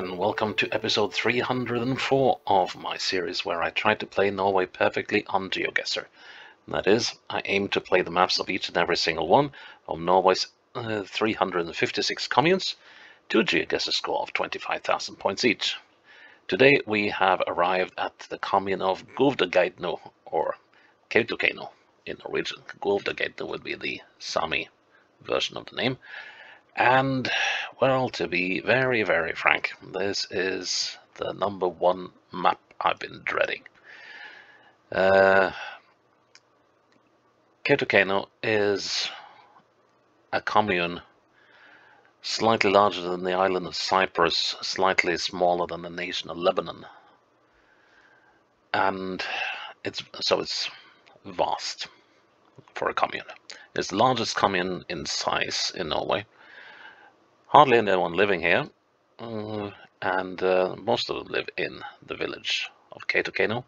and welcome to episode 304 of my series where I try to play Norway perfectly on Geoguessr. That is, I aim to play the maps of each and every single one of Norway's 356 communes to a Geoguessr score of 25,000 points each. Today we have arrived at the commune of Kautokeino, or Kautokeino in Norwegian. Kautokeino would be the Sami version of the name. And, well, to be very, very frank, this is the #1 map I've been dreading. Kautokeino is a commune slightly larger than the island of Cyprus, slightly smaller than the nation of Lebanon. And it's vast for a commune. It's the largest commune in size in Norway. Hardly anyone living here, and most of them live in the village of Kautokeino.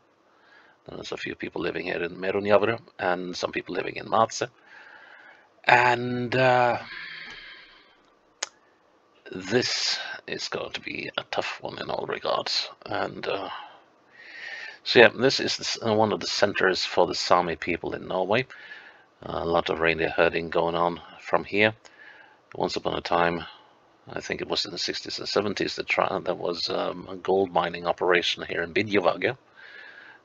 There's a few people living here in Merunjavre, and some people living in Matse. And this is going to be a tough one in all regards. And so yeah, this is one of the centers for the Sami people in Norway. A lot of reindeer herding going on from here. Once upon a time, I think it was in the 60s and 70s, there was a gold mining operation here in Geoguessr,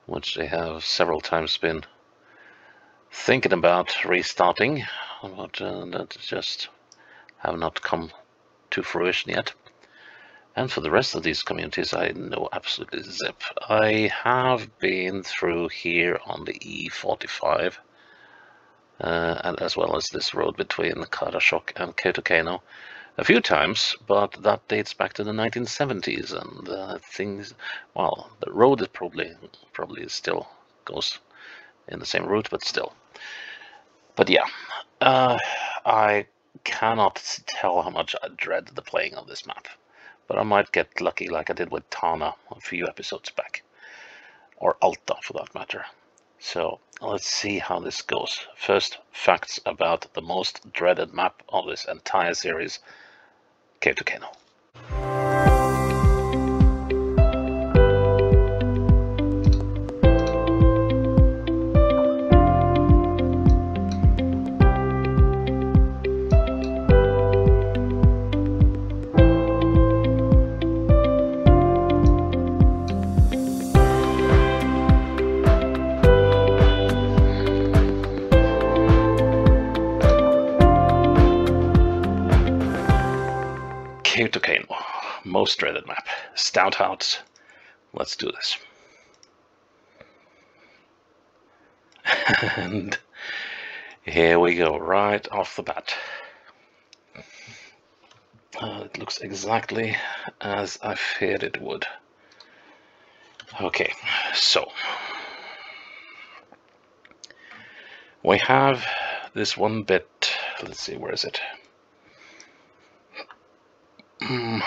which they have several times been thinking about restarting, but that just have not come to fruition yet. And for the rest of these communities, I know absolutely zip. I have been through here on the E45, and as well as this road between Karasjok and Kautokeino a few times, but that dates back to the 1970s, and things, well, the road is probably still goes in the same route, but still. But yeah, I cannot tell how much I dread the playing of this map, but I might get lucky like I did with Tana a few episodes back, or Alta for that matter. So let's see how this goes. First, facts about the most dreaded map of this entire series, Kautokeino. Kautokeino, most dreaded map. Stout Hearts. Let's do this. And here we go, right off the bat. It looks exactly as I feared it would. Okay, so we have this one bit. Let's see, where is it? I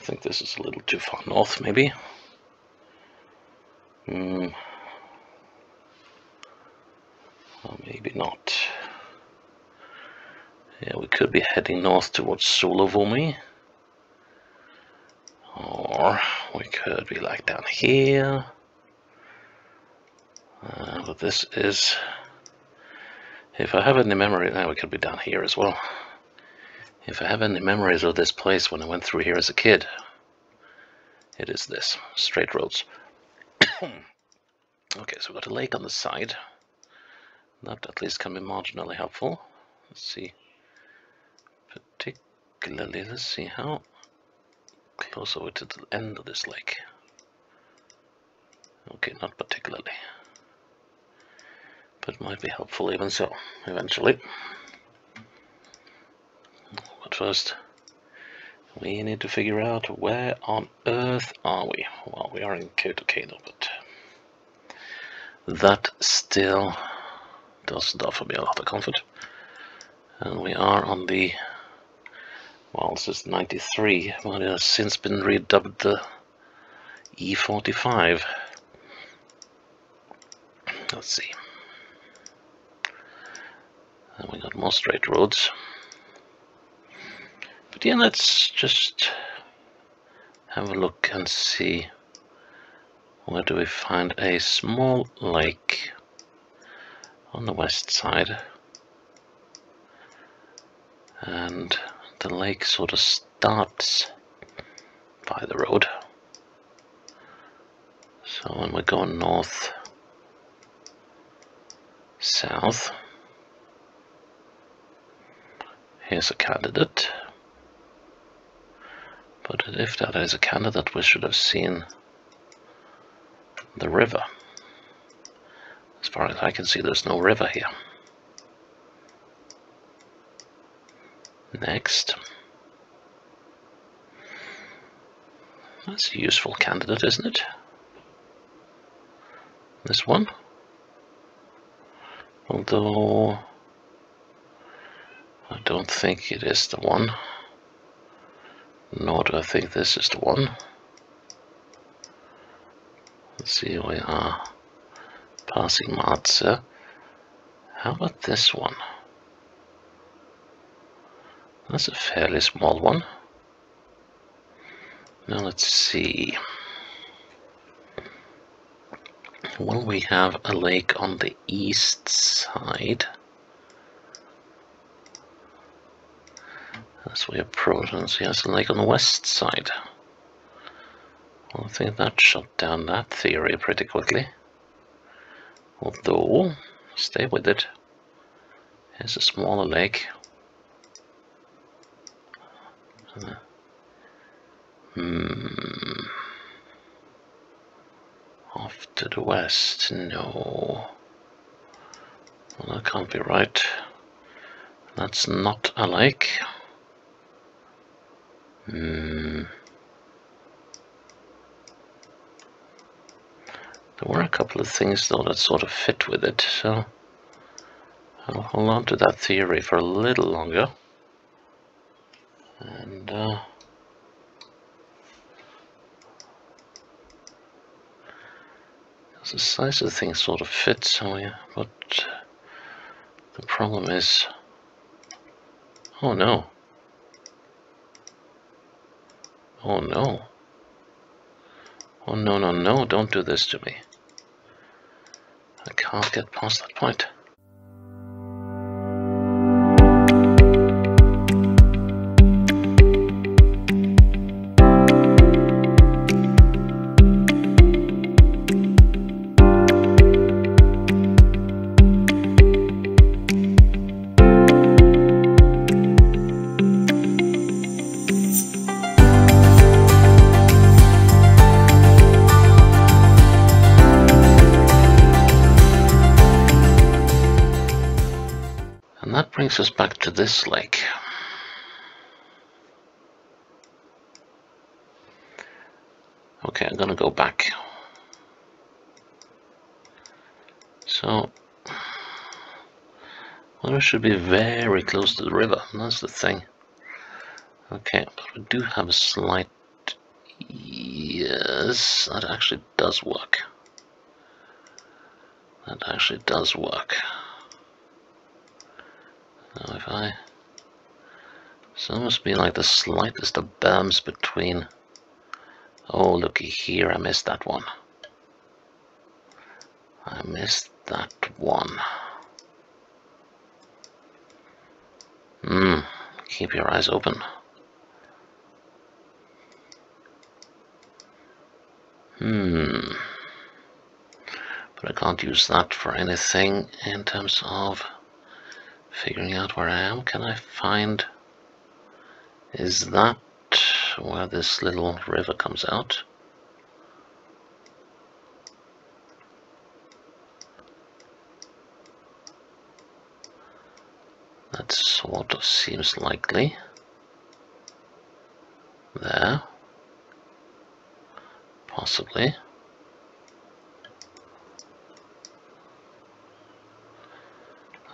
think this is a little too far north, maybe. Or maybe not. Yeah, we could be heading north towards Solovumi. Or we could be like down here. But this is... If I have any memory, now we could be down here as well. If I have any memories of this place when I went through here as a kid, it is this. Straight roads. Okay, so we've got a lake on the side. That at least can be marginally helpful. Let's see. Particularly, let's see how close are we to the end of this lake. Okay, not particularly. But might be helpful even so, eventually. But first, we need to figure out where on earth are we. Well, we are in Kautokeino, but that still doesn't offer me a lot of comfort. And we are on the, well, this is 93, but it has since been redubbed the E45. Let's see. And we got more straight roads. But yeah, let's just have a look and see where do we find a small lake on the west side. And the lake sort of starts by the road. So when we're going north, south, here's a candidate. But if that is a candidate, we should have seen the river. As far as I can see, there's no river here. Next. That's a useful candidate, isn't it? This one. Although I don't think it is the one. Nor do I think this is the one. Let's see, we are passing Marze. How about this one? That's a fairly small one. Now let's see. Well, we have a lake on the east side. As we approach, and see, there's a lake on the west side. Well, I think that shut down that theory pretty quickly. Although, stay with it. Here's a smaller lake. Off to the west, no. Well, that can't be right. That's not a lake. There were a couple of things though that sort of fit with it, so I'll hold on to that theory for a little longer. And the size of the thing sort of fits, so yeah, but the problem is, oh no. Oh no. Oh no, no, no, don't do this to me. I can't get past that point. And that brings us back to this lake. Okay, I'm gonna go back. So, well, we should be very close to the river, that's the thing. Okay, but we do have a slight... Yes, that actually does work. That actually does work. Now if I... So it must be like the slightest of berms between... Oh, looky here, I missed that one. I missed that one. Keep your eyes open. But I can't use that for anything in terms of figuring out where I am. Can I find... Is that where this little river comes out? That sort of seems likely. There. Possibly.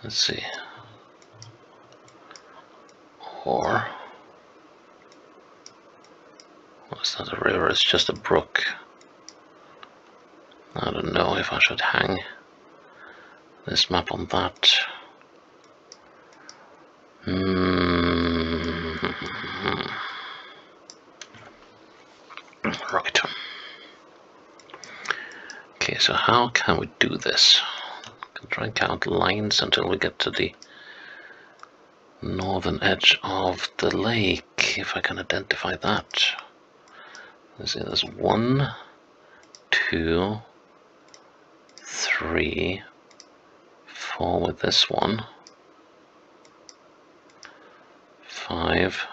Let's see. Or... It's not a river, it's just a brook. I don't know if I should hang this map on that. Right. Okay, so how can we do this? I can try and count lines until we get to the northern edge of the lake, if I can identify that. Let's see, there's 1, 2, 3, 4 with this one, 5,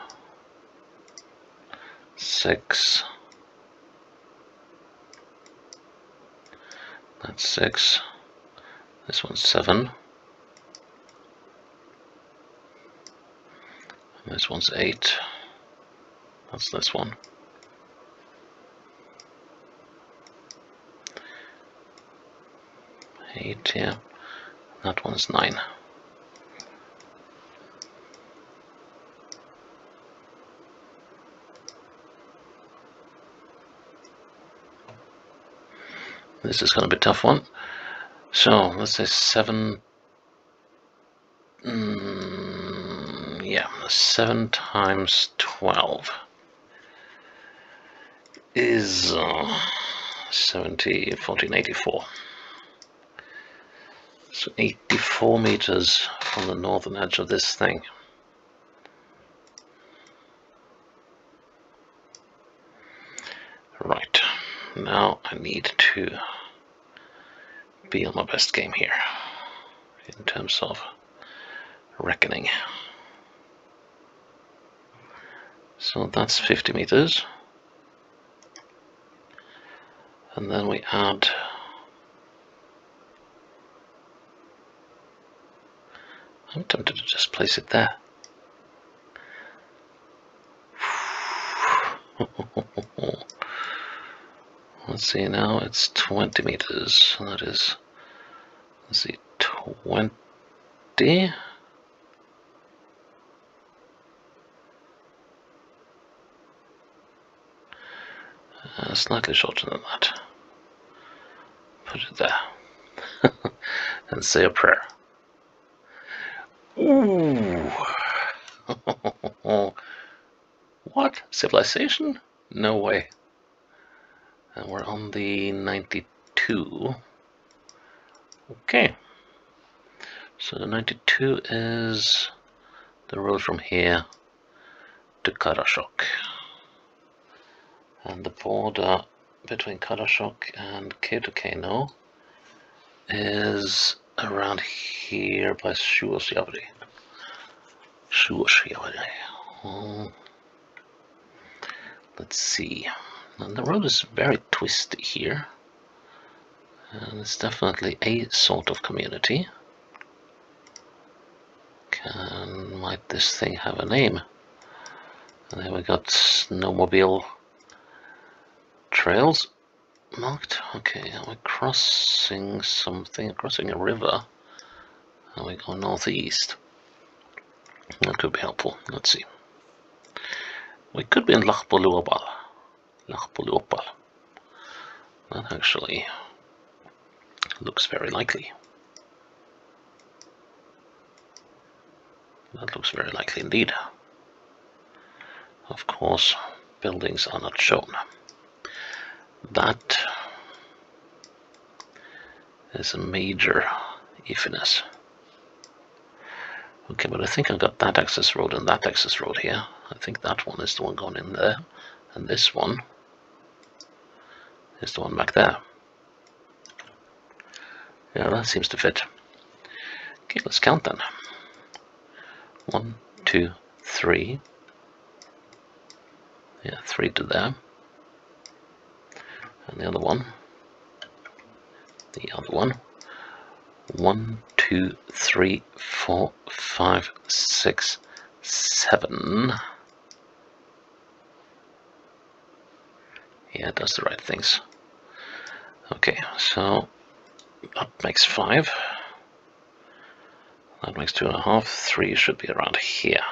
6, that's 6, this one's 7, and this one's 8, that's this one. 8 here, that one's 9. This is going to be a tough one. So let's say 7. Yeah, 7 times 12 is 70, 1484. So 84 meters from the northern edge of this thing. Right, now I need to be on my best game here in terms of reckoning. So that's 50 meters. And then we add I'm tempted to just place it there. Let's see, now it's 20 meters. So that is, let's see, 20. Slightly shorter than that. Put it there. And say a prayer. Ooh. What? Civilization? No way. And we're on the 92. Okay. So the 92 is the road from here to Karasjok. And the border between Karasjok and Kautokeino is around here by Suosjärvi. Let's see. And the road is very twisty here. And it's definitely a sort of community. Might this thing have a name? And there we got snowmobile trails marked. Okay, we're crossing something, crossing a river, and we go northeast. That could be helpful. Let's see. We could be in Lachpoluopal. That actually looks very likely. That looks very likely indeed. Of course, buildings are not shown. That is a major iffiness. Okay, but I think I've got that access road and that access road here. I think that one is the one going in there, and this one is the one back there. Yeah, that seems to fit. Okay, let's count then. 1, 2, 3. Yeah, 3 to there. And the other one. 1, 2, 3, 4, 5, 6, 7. Yeah, it does the right things. Okay, so that makes 5. That makes 2.5. 3 should be around here.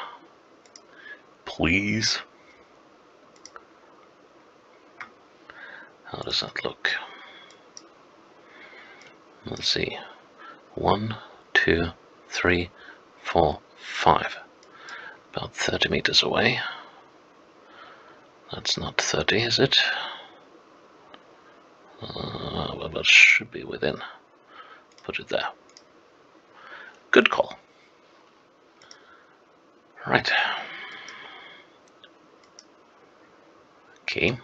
Please. How does that look? Let's see. 1, 2, 3, 4, 5. About 30 meters away. That's not 30, is it? Well, that should be within. Put it there. Good call. Right. Okay.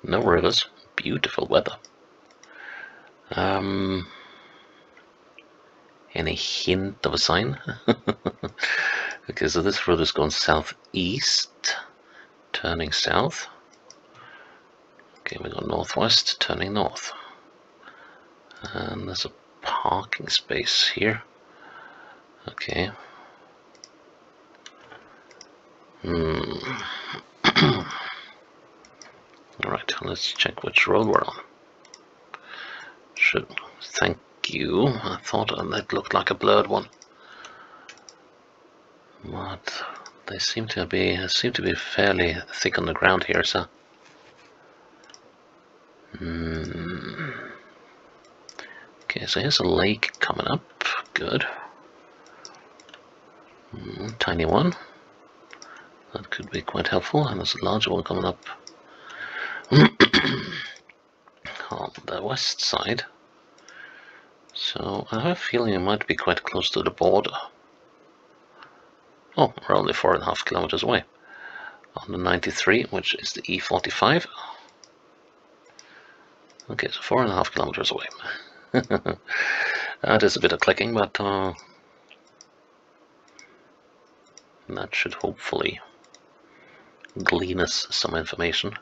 No rivers. Beautiful weather. Any hint of a sign? Okay, so this road is going southeast, turning south. Okay, we go northwest, turning north. And there's a parking space here. Okay. Alright, let's check which road we're on. Thank you. I thought that looked like a blurred one. But they seem to be fairly thick on the ground here, so. Okay, so here's a lake coming up. Good. Tiny one. That could be quite helpful. And there's a larger one coming up on the west side. So I have a feeling it might be quite close to the border. Oh, we're only 4.5 kilometers away. On the 93, which is the E45. Okay, so 4.5 kilometers away. That is a bit of clicking, but that should hopefully glean us some information.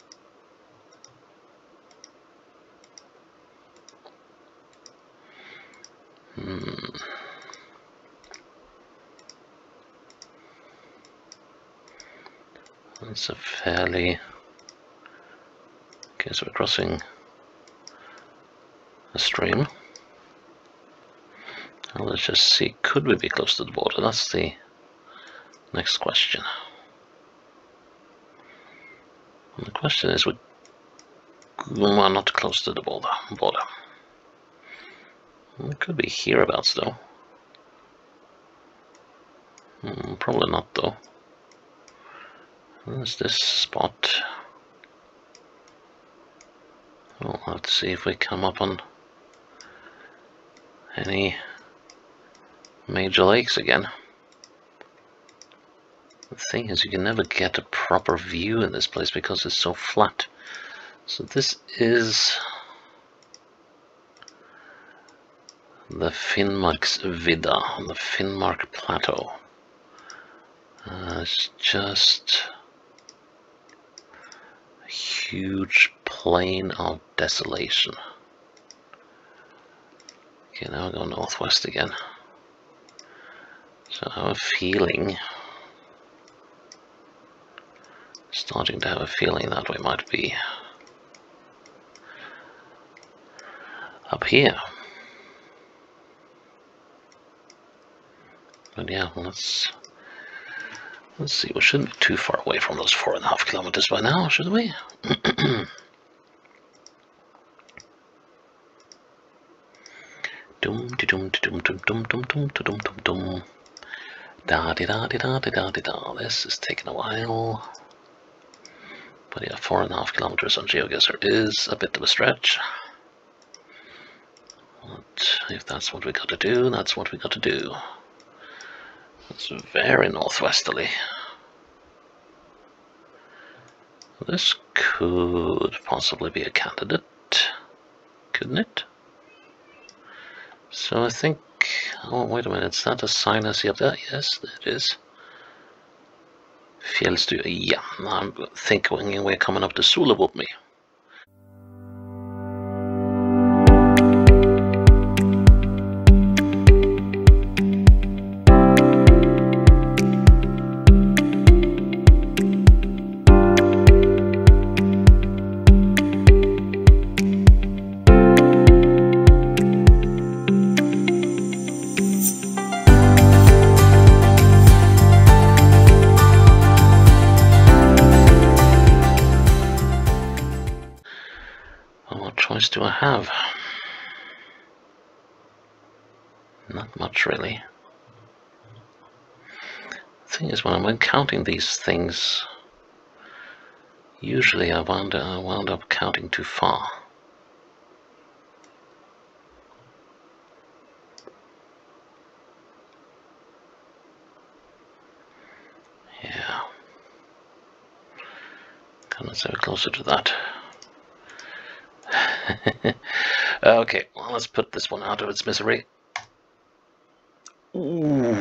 That's a fairly... Okay, so we're crossing a stream. Well, let's just see, could we be close to the border? That's the next question. And the question is, we are not close to the border. It could be hereabouts, though. Probably not, though. There's this spot. We'll have to see if we come up on any major lakes again. The thing is, you can never get a proper view in this place because it's so flat. So this is the Finnmarksvidda on the Finnmark Plateau. It's just a huge plain of desolation. Okay, now I go northwest again. So I have a feeling, starting to have a feeling that we might be up here. But yeah, let's see, we shouldn't be too far away from those 4.5 kilometers by now, should we? Dum dum dum dum dum dum dum dum dum dum. Da di da di da di da di da. This is taking a while. But yeah, 4.5 kilometers on Geoguessr is a bit of a stretch. But if that's what we got to do, that's what we got to do. It's very northwesterly. This could possibly be a candidate, couldn't it? So I think, oh wait a minute, is that a sign I see up there? Yes, it is. Fjellstue, yeah, I'm thinking we're coming up to Sulavomi. Do I have? Not much, really. The thing is, when I'm counting these things, Usually I wound up counting too far. Yeah. Let's have closer to that. Okay, well, let's put this one out of its misery. Ooh.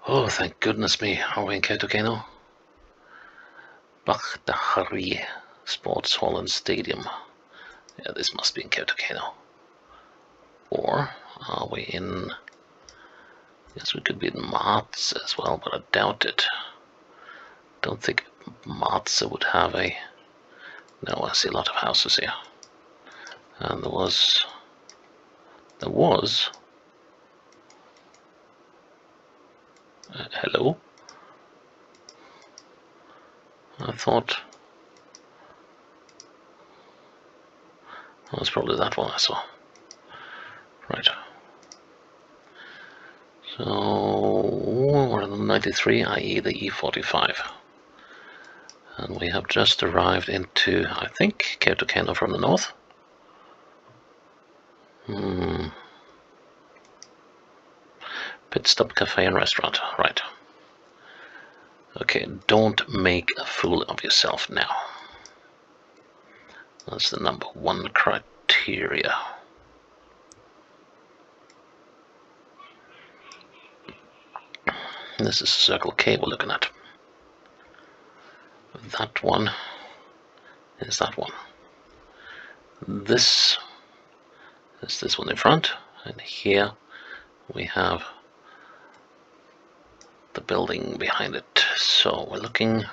Oh, thank goodness me. Are we in Kautokeino? Bachtahari Sports Hall and Stadium. Yeah, this must be in Kautokeino. Or are we in... Yes, we could be in Martse as well, but I doubt it. Don't think Martse would have a... No, I see a lot of houses here. And there was... Hello? I thought... Oh, it's probably that one I saw. Right. So, we're on the 93, i.e. the E45. And we have just arrived into, I think, Kautokeino from the north. Pit stop cafe and restaurant, right. Okay, don't make a fool of yourself now. That's the number one criteria. This is Circle K we're looking at. That one is that one. This is this one in front, and here we have the building behind it. So we're looking...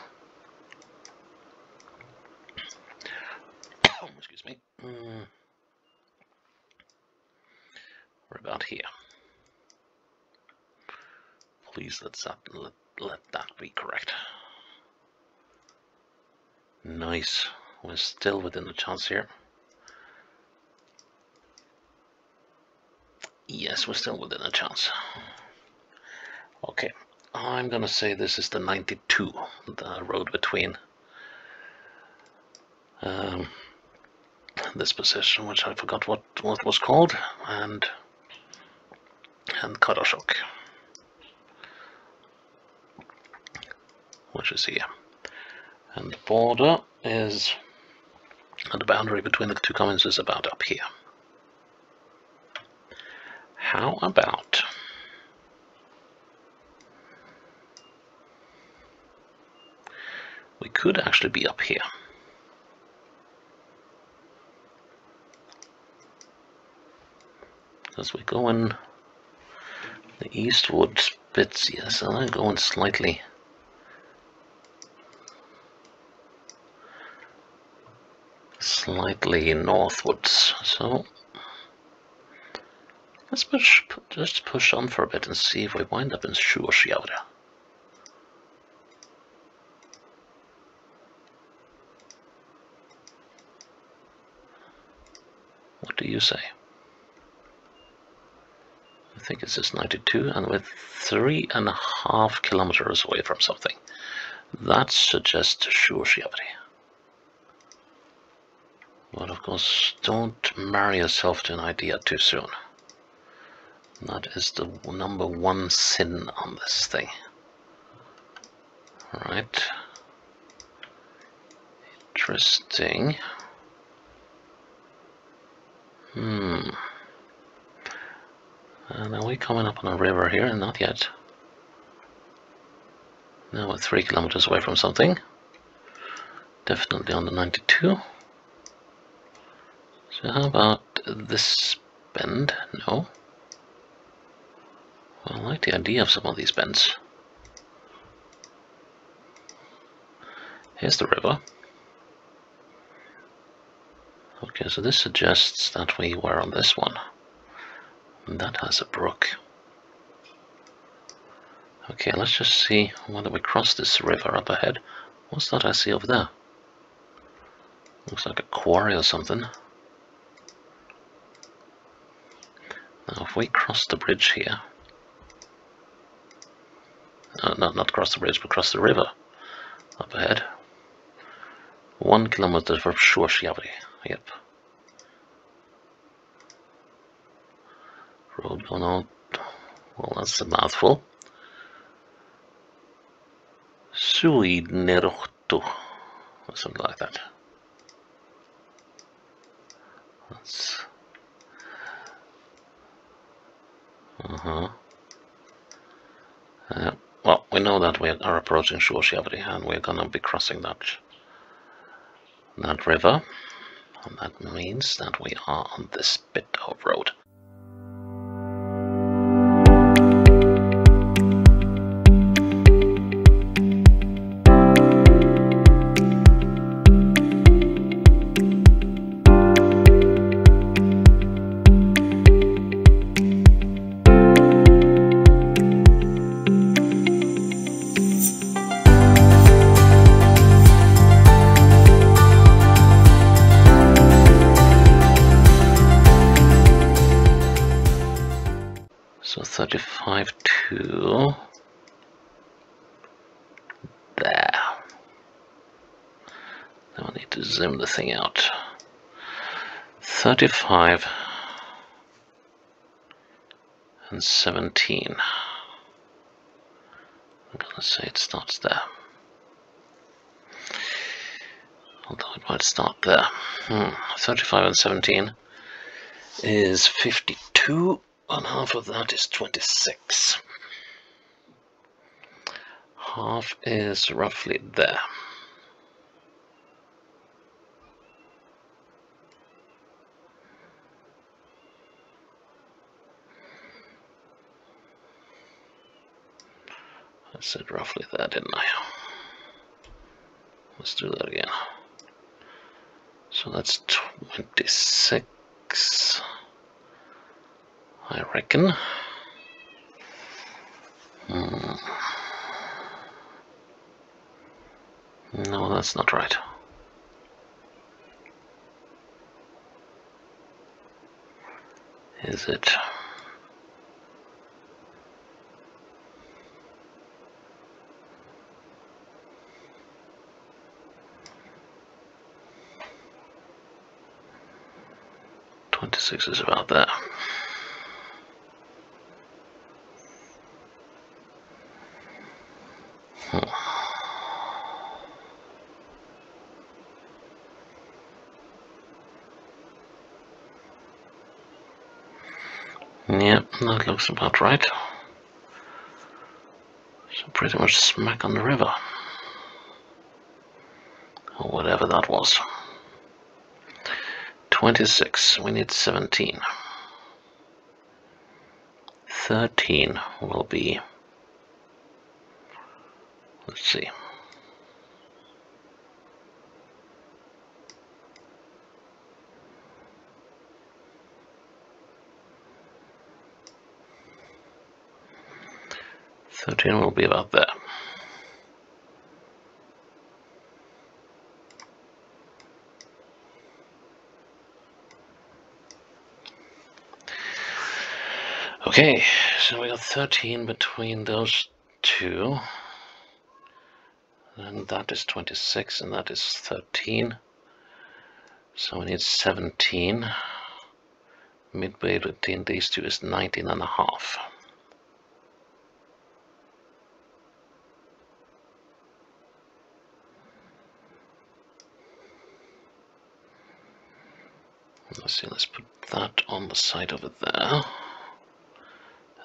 excuse me. We're about here. Please let that be correct. Nice. We're still within the chance here. Yes, we're still within a chance. Okay, I'm gonna say this is the 92, the road between this position, which I forgot what was called, and Kautokeino, which is here. And the border is, and the boundary between the two communes is about up here. How about we could actually be up here. Because we go in the eastward bits, yes, and I'm going slightly northwards. So let's just push on for a bit and see if we wind up in Geoguessr. What do you say? I think it's just 92, and we're 3.5 kilometers away from something. That suggests Geoguessr. But of course, don't marry yourself to an idea too soon. That is the number one sin on this thing. Alright. Interesting. And are we coming up on a river here? Not yet. Now we're 3 kilometers away from something. Definitely on the 92. So how about this bend? No. Well, I like the idea of some of these bends. Here's the river. Okay, so this suggests that we were on this one. And that has a brook. Okay, let's just see whether we cross this river up ahead. What's that I see over there? Looks like a quarry or something. Now, if we cross the bridge here... not cross the bridge, but cross the river. Up ahead. 1 kilometer from Geoguessr. Yep. Road going on. Well, that's a mouthful. Suidnerotto. Or something like that. That's... well, we know that we are approaching Geoguessr and we're gonna be crossing that river, and that means that we are on this bit of road. So 35 to there. Now I need to zoom the thing out. 35 and 17. I'm gonna say it starts there. Although it might start there. 35 and 17 is 52. And half of that is 26. Half is roughly there. I said roughly there, didn't I? Let's do that again. So that's 26. I reckon. No, that's not right. Is it? .26 is about there. Yep, that looks about right. So pretty much smack on the river. Or whatever that was. 26, we need 17. 13 will be, let's see. $13 will be about there. Okay, so we got 13 between those two. And that is 26 and that is 13. So we need 17. Midway between these two is 19 and a half. Let's see, let's put that on the side over there.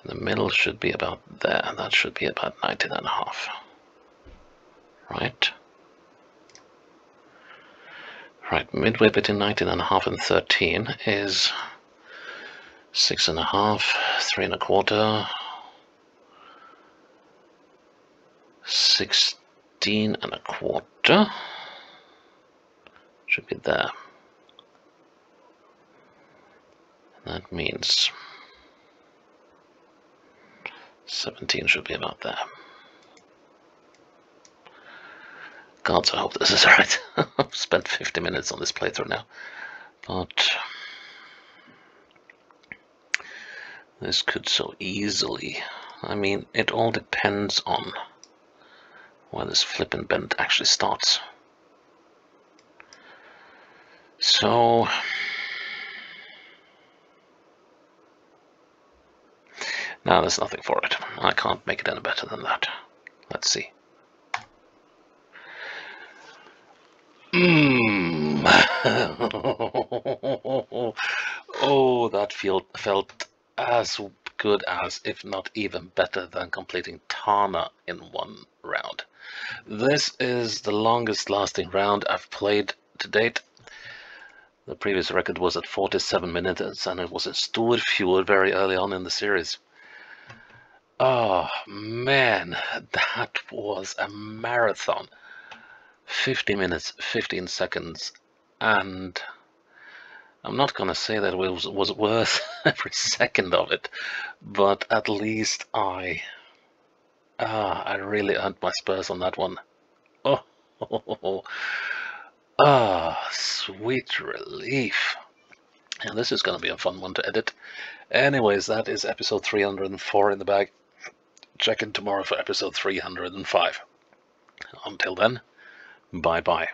And the middle should be about there. That should be about 19 and a half. Right? Right, midway between 19 and a half and 13 is 6 and a half, 3 and a quarter, 16 and a quarter. Should be there. That means 17 should be about there. God, I hope this is right. I've spent 50 minutes on this playthrough now. But this could so easily... I mean, it all depends on when this flippin' bend actually starts. So now there's nothing for it. I can't make it any better than that. Let's see. Oh, that felt as good as, if not even better than, completing Tana in one round. This is the longest lasting round I've played to date. The previous record was at 47 minutes, and it was in Storfjord very early on in the series. Oh man, that was a marathon. 50 minutes, 15 seconds, and I'm not gonna say that it was worth every second of it, but at least I really earned my spurs on that one. Oh, sweet relief. And this is gonna be a fun one to edit. Anyways, that is episode 304 in the bag. Check in tomorrow for episode 305. Until then, bye-bye.